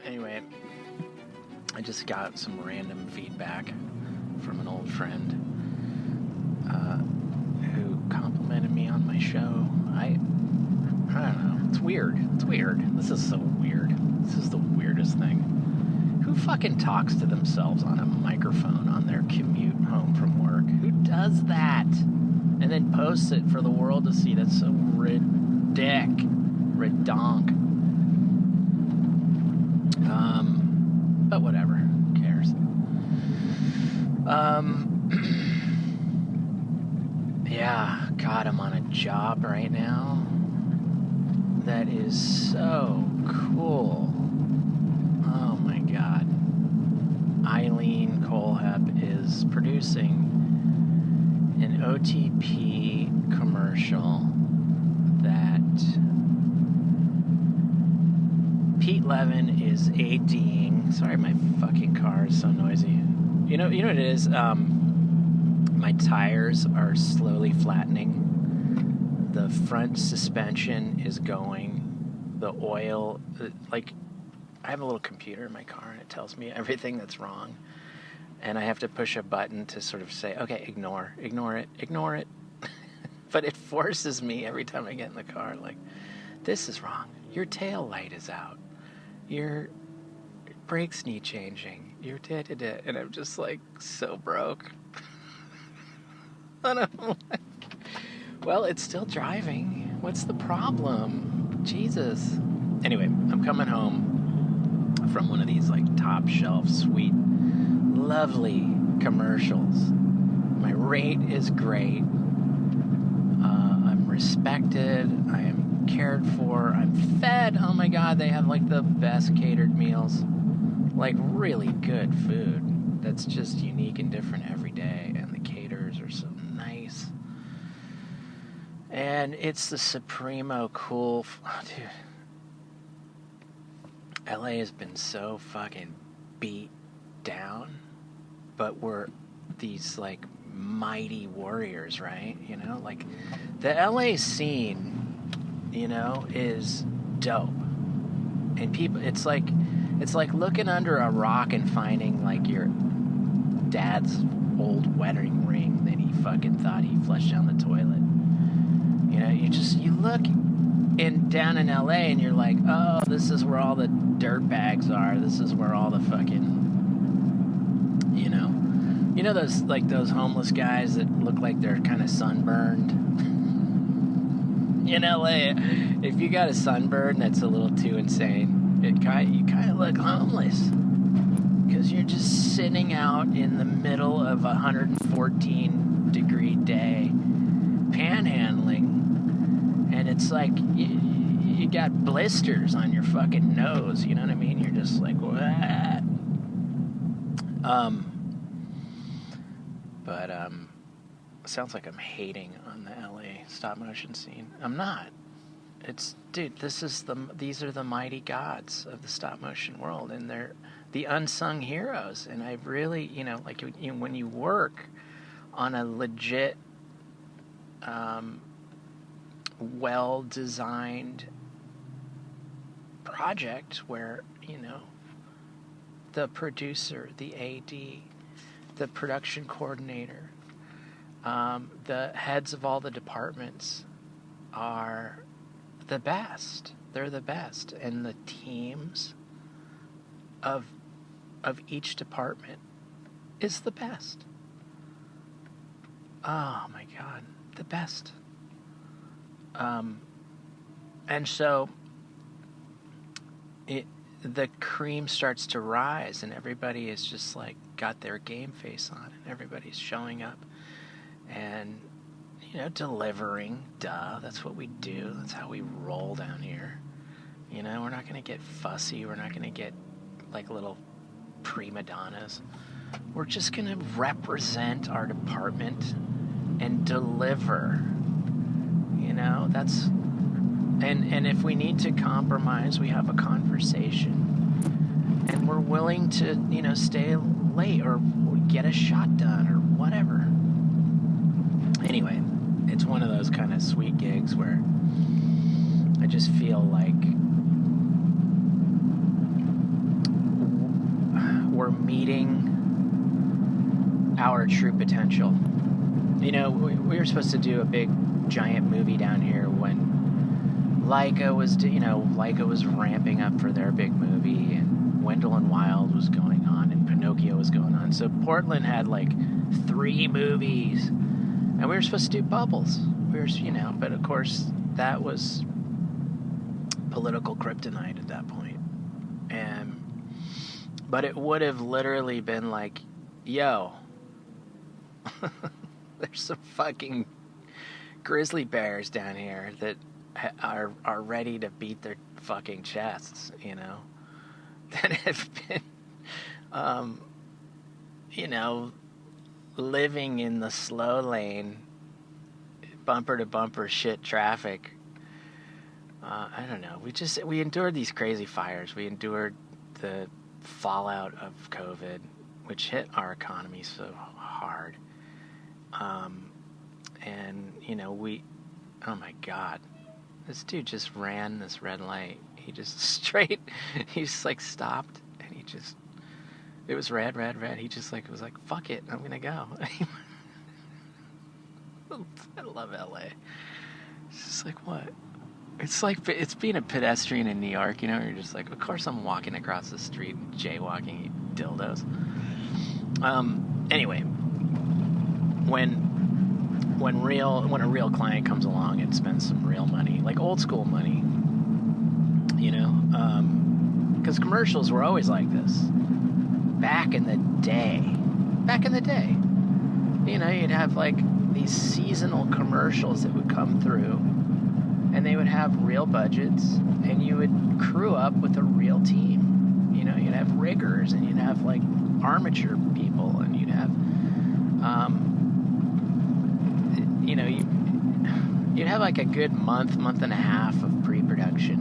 Anyway, I just got some random feedback from an old friend who complimented me on my show. I don't know. It's weird. It's weird. This is so weird. This is the weirdest thing. Who fucking talks to themselves on a microphone on their commute home from work? Who does that? And then posts it for the world to see? That's so redonk. But whatever. Who cares? Yeah, God, I'm on a job right now that is so cool. Oh my God. Eileen Colehep is producing an OTP commercial that Pete Levin is ADing. Sorry, my fucking car is so noisy. You know what it is? My tires are slowly flattening. The front suspension is going. The oil, like, I have a little computer in my car and it tells me everything that's wrong. And I have to push a button to sort of say, okay, ignore it. But it forces me every time I get in the car, like, this is wrong. Your tail light is out. Your brakes need changing. Your da-da-da. And I'm just like so broke. And I'm like, well, it's still driving. What's the problem? Jesus. Anyway, I'm coming home from one of these like top shelf, sweet, lovely commercials. My rate is great. I'm respected. I am cared for. I'm fed. Oh my God, they have like the best catered meals. Like really good food that's just unique and different every day. And the caterers are so nice. And it's the Supremo cool. Oh, dude. LA has been so fucking beat down. But we're these like mighty warriors, right? You know, like the LA scene, you know, is dope. And people, it's like looking under a rock and finding like your dad's old wedding ring that he fucking thought he flushed down the toilet. You know, you look down in LA and you're like, oh, this is where all the dirt bags are. This is where all the fucking, you know those homeless guys that look like they're kind of sunburned. In LA, if you got a sunburn that's a little too insane, you kind of look homeless because you're just sitting out in the middle of a 114-degree day, panhandling, and it's like you got blisters on your fucking nose. You know what I mean? You're just like, what? But sounds like I'm hating on the LA stop motion scene. I'm not. It's, dude, these are the mighty gods of the stop motion world, and they're the unsung heroes. And I really, you know, like when you work on a legit, well-designed project where, you know, the producer, the AD, the production coordinator, the heads of all the departments are the best. They're the best. And the teams of each department is the best. Oh my God, the best. And so the cream starts to rise, and everybody is just like got their game face on, and everybody's showing up and, you know, delivering. Duh, that's what we do. That's how we roll down here. You know, we're not going to get fussy. We're not going to get like little prima donnas. We're just going to represent our department and deliver. You that's, and if we need to compromise, we have a conversation, and we're willing to, stay late or get a shot done or whatever. Anyway, it's one of those kind of sweet gigs where I just feel like we're meeting our true potential. We were supposed to do a big giant movie down here when Leica was ramping up for their big movie, and Wendell and Wild was going on, and Pinocchio was going on. So Portland had like 3 movies, and we were supposed to do Bubbles. But of course that was political kryptonite at that point. But it would have literally been like, yo, there's some fucking grizzly bears down here that are ready to beat their fucking chests, that have been, living in the slow lane, bumper to bumper shit traffic. I don't know. We endured these crazy fires. We endured the fallout of COVID, which hit our economy so hard. Oh my God, this dude just ran this red light. He just like stopped, and it was red. He just was like, fuck it, I'm gonna go. I love LA. It's just like, what? It's being a pedestrian in New York, you're just like, of course I'm walking across the street, jaywalking, you dildos. Anyway, when a real client comes along and spends some real money, like old school money, because commercials were always like this back in the day, you'd have like these seasonal commercials that would come through, and they would have real budgets, and you would crew up with a real team. You'd have riggers, and you'd have like armature people, and you'd have you'd have like a good month and a half of pre-production,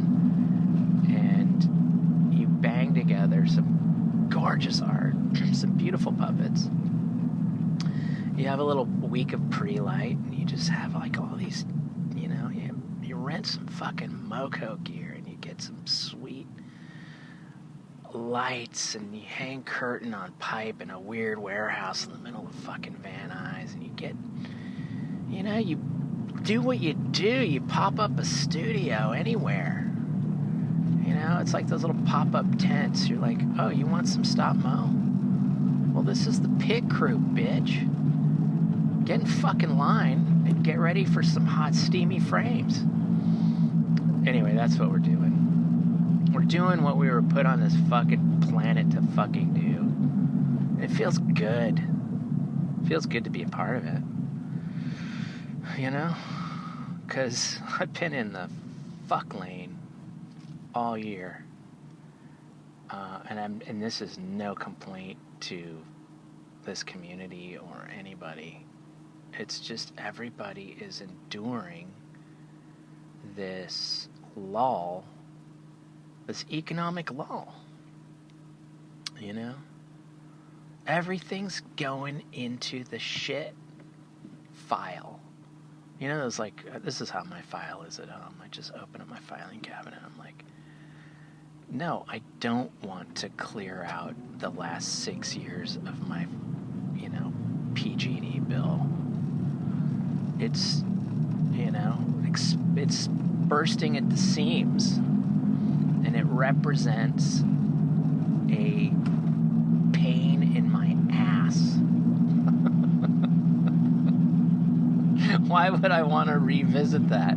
and you bang together some gorgeous art, some beautiful puppets. You have a little week of pre-light, and you just have like all these, you rent some fucking Moco gear, and you get some sweet lights, and you hang curtain on pipe in a weird warehouse in the middle of fucking Van Nuys, and you get, you do what you do. You pop up a studio anywhere. It's like those little pop-up tents. You're like, oh, you want some stop mo? Well, this is the pit crew, bitch. Get in fucking line and get ready for some hot, steamy frames. Anyway, that's what we're doing. We're doing what we were put on this fucking planet to fucking do. It feels good. It feels good to be a part of it. Because I've been in the fuck lane all year. And this is no complaint to this community or anybody. It's just everybody is enduring this lull, this economic lull. Everything's going into the shit file. It's like, this is how my file is at home. I just open up my filing cabinet. I'm like, no, I don't want to clear out the last 6 years of my, PG&E bill. It's, it's bursting at the seams, and it represents a pain in my ass. Why would I want to revisit that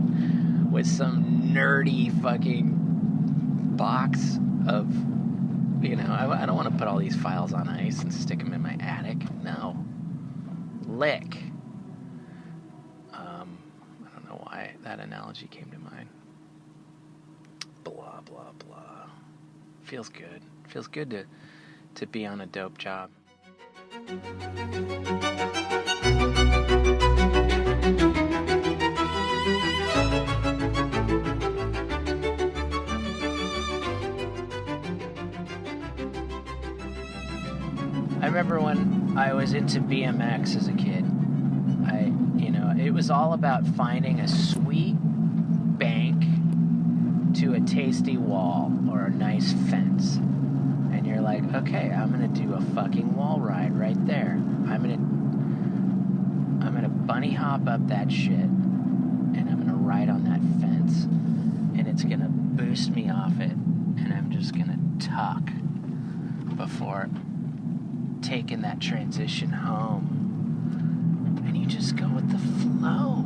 with some nerdy fucking box of, I don't want to put all these files on ice and stick them in my attic. No. Lick. I don't know why that analogy came to mind. Blah, blah, blah. Feels good. Feels good to be on a dope job. remember when I was into BMX as a kid. It was all about finding a sweet bank to a tasty wall or a nice fence. And you're like, okay, I'm going to do a fucking wall ride right there. I'm going to bunny hop up that shit, and I'm going to ride on that fence, and it's going to boost me off it, and I'm just going to tuck before taking that transition home. And you just go with the flow.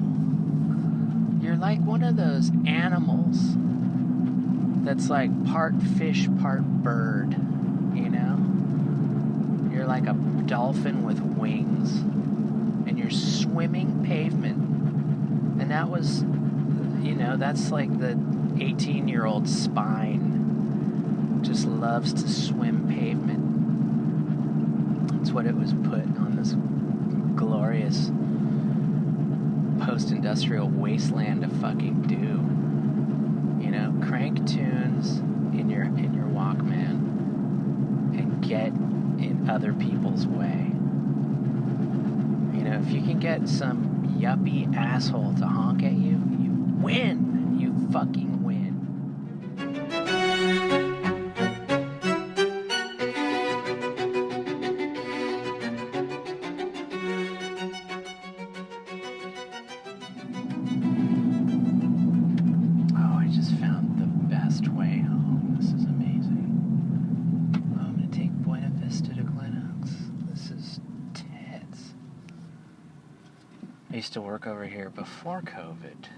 You're like one of those animals that's like part fish, part bird, you know? You're like a dolphin with wings, and you're swimming pavement. And that was, that's like the 18-year-old spine just loves to swim pavement. That's what it was put on this glorious post-industrial wasteland to fucking do. Crank tunes in your Walkman and get in other people's way. If you can get some yuppie asshole to honk at you, you win. You fucking win. I used to work over here before COVID.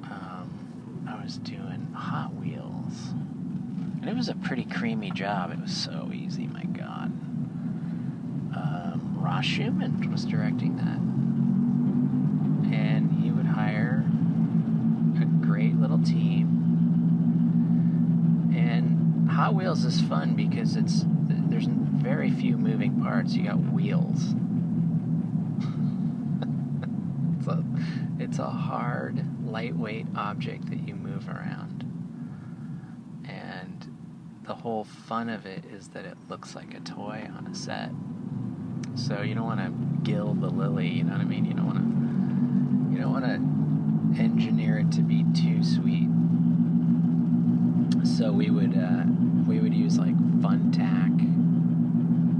I was doing Hot Wheels. And it was a pretty creamy job. It was so easy, my God. Ross Schumann was directing that. And he would hire a great little team. And Hot Wheels is fun because there's very few moving parts. You got wheels. It's a hard, lightweight object that you move around. And the whole fun of it is that it looks like a toy on a set. So you don't want to gild the lily, you know what I mean? You don't want to engineer it to be too sweet. So we would use like fun tack,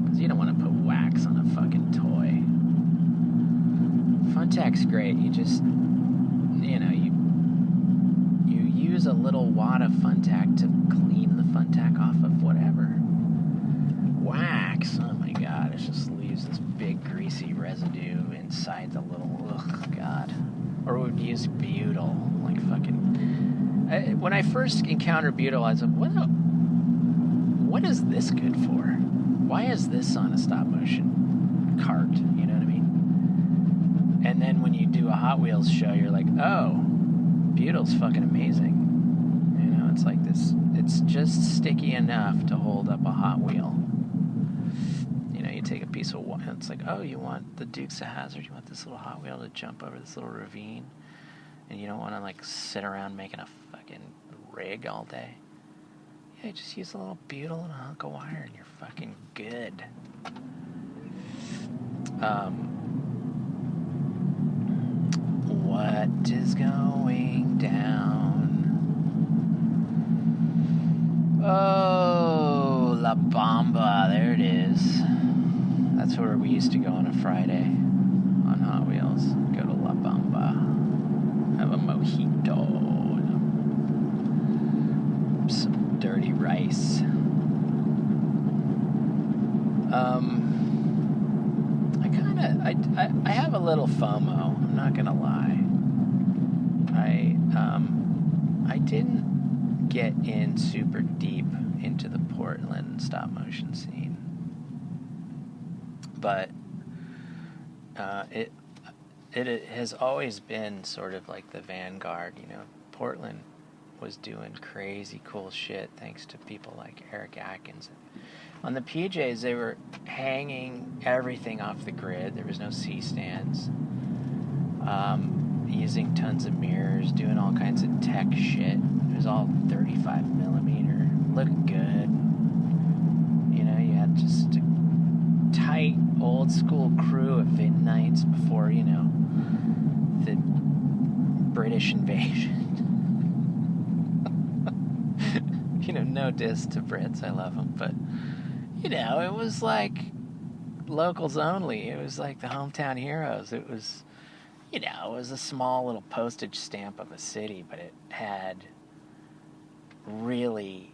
because you don't want to put wax on a fucking toy. Fun tack's great. You just, you use a little wad of fun tack to clean the fun tack off of whatever. Wax, oh my God, it just leaves this big greasy residue inside the little, God. Or we would use butyl, like fucking, when I first encountered butyl, I was like, what is this good for? Why is this on a stop motion cart? You know what I mean? And then when you do a Hot Wheels show, you're like, oh, butyl's fucking amazing. It's like this, it's just sticky enough to hold up a Hot Wheel. You take a piece of wood, it's like, oh, you want the Dukes of Hazzard, you want this little Hot Wheel to jump over this little ravine, and you don't want to, like, sit around making a fucking rig all day. Yeah, just use a little butyl and a hunk of wire, and you're fucking good. What is going down? Oh, La Bamba, there it is. That's where we used to go on a Friday on Hot Wheels. Go to La Bamba, have a mojito, some dirty rice. I have a little FOMO. I'm not gonna lie. I didn't get in super deep into the Portland stop motion scene, but it has always been sort of like the vanguard. Portland was doing crazy cool shit thanks to people like Eric Atkins. On the PJs, they were hanging everything off the grid. There was no C-stands. Using tons of mirrors, doing all kinds of tech shit. It was all 35 millimeter. Looked good. You had just my old school crew of Vietnamites before, you know, the British invasion. You know, no diss to Brits, I love them, but, you know, it was like locals only. It was like the hometown heroes. It was, you know, it was a small little postage stamp of a city, but it had really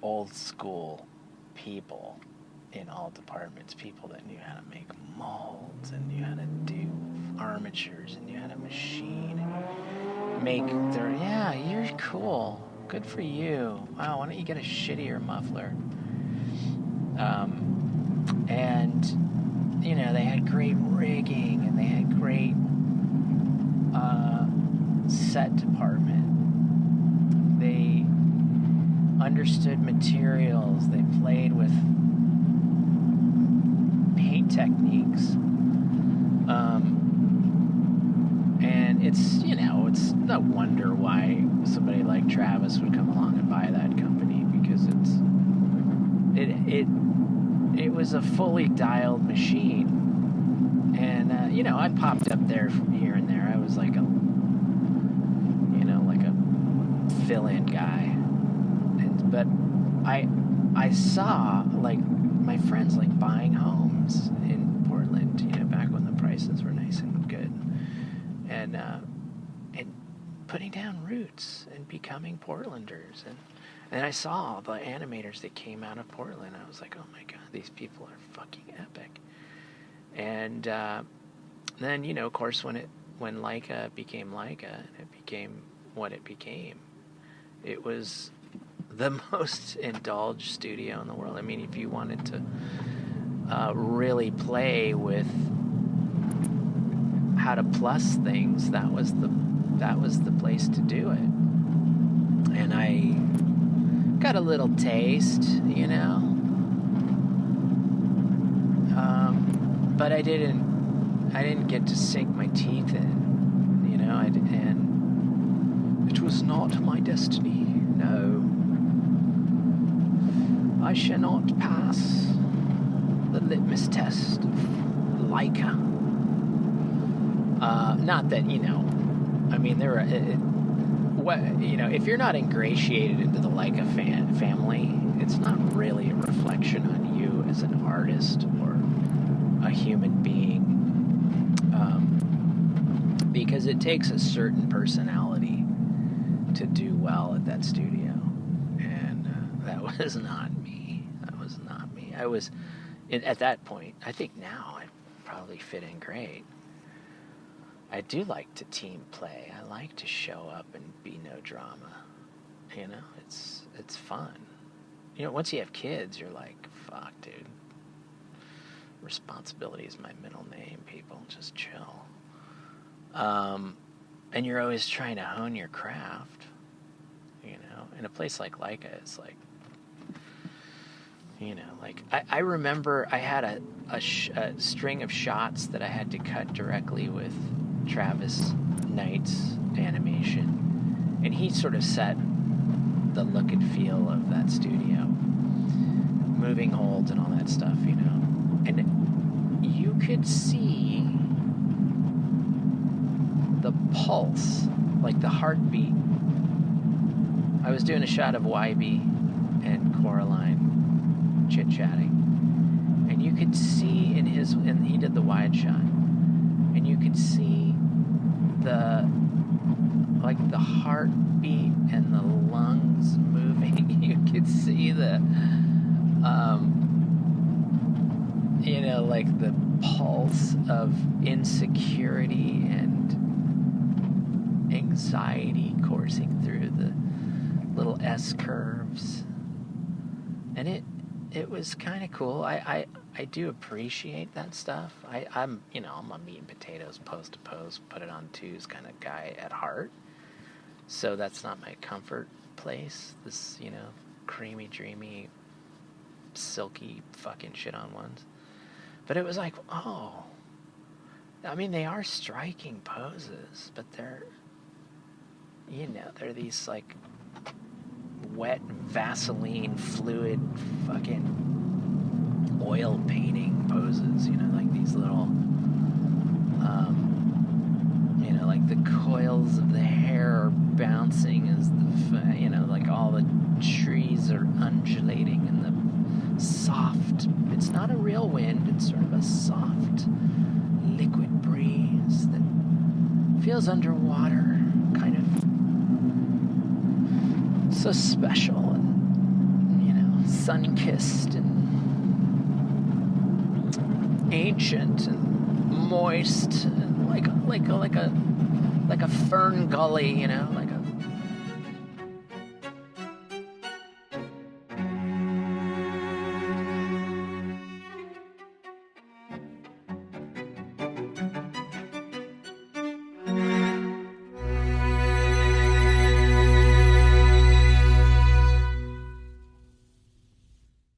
old school people in all departments, people that knew how to make molds and knew how to do armatures and knew how to machine and make their, yeah, you're cool. Good for you. Wow, why don't you get a shittier muffler? And, you know, they had great rigging and they had great set department. They understood materials. They played with paint techniques. And it's, you know, it's no wonder why somebody like Travis would come along and buy that company, because it was a fully dialed machine. And, you know, I popped up there from here and there. I was like a, you know, like a fill-in guy. But I saw, like, my friends, like, buying homes in Portland, you know, back when the prices were nice and good. And putting down roots and becoming Portlanders. And I saw the animators that came out of Portland. I was like, oh my God, these people are fucking epic. And then, you know, of course, when Leica became Leica, and it became what it became, it was the most indulged studio in the world. I mean, if you wanted to really play with how to plus things, that was the place to do it. And I got a little taste, you know, but I didn't get to sink my teeth in, you know, and it was not my destiny. No, I shall not pass the litmus test of Leica. Not that, you know, I mean, there are, what, you know, if you're not ingratiated into the Leica family, it's not really a reflection on you as an artist or a human being, because it takes a certain personality to do well at that studio, and that was not me. That was not me. I was, at that point, I think now I'd probably fit in great. I do like to team play. I like to show up and be no drama. You know, it's fun. You know, once you have kids, you're like, fuck, dude. Responsibility is my middle name, people. Just chill. And you're always trying to hone your craft. You know, in a place like Leica, it's like, you know, like, I remember I had a string of shots that I had to cut directly with Travis Knight's animation, and he sort of set the look and feel of that studio, moving holds and all that stuff, you know, and you could see the pulse, like the heartbeat. I was doing a shot of YB and Coraline chit-chatting, and you could see and he did the wide shot, and you could see the heartbeat and the lungs moving. You could see the, you know, like the pulse of insecurity and anxiety coursing through the little S curves. And it was kind of cool. I do appreciate that stuff. I'm a meat and potatoes, pose to pose, put it on twos kind of guy at heart. So that's not my comfort place. This, you know, creamy, dreamy, silky fucking shit on ones. But it was like, oh, I mean, they are striking poses, but they're these like wet Vaseline fluid fucking oil painting poses, like these little, like the coils of the hair are bouncing as like all the trees are undulating and the soft, it's not a real wind, it's sort of a soft liquid breeze that feels underwater, kind of so special and, sun-kissed and ancient and moist and like a fern gully, like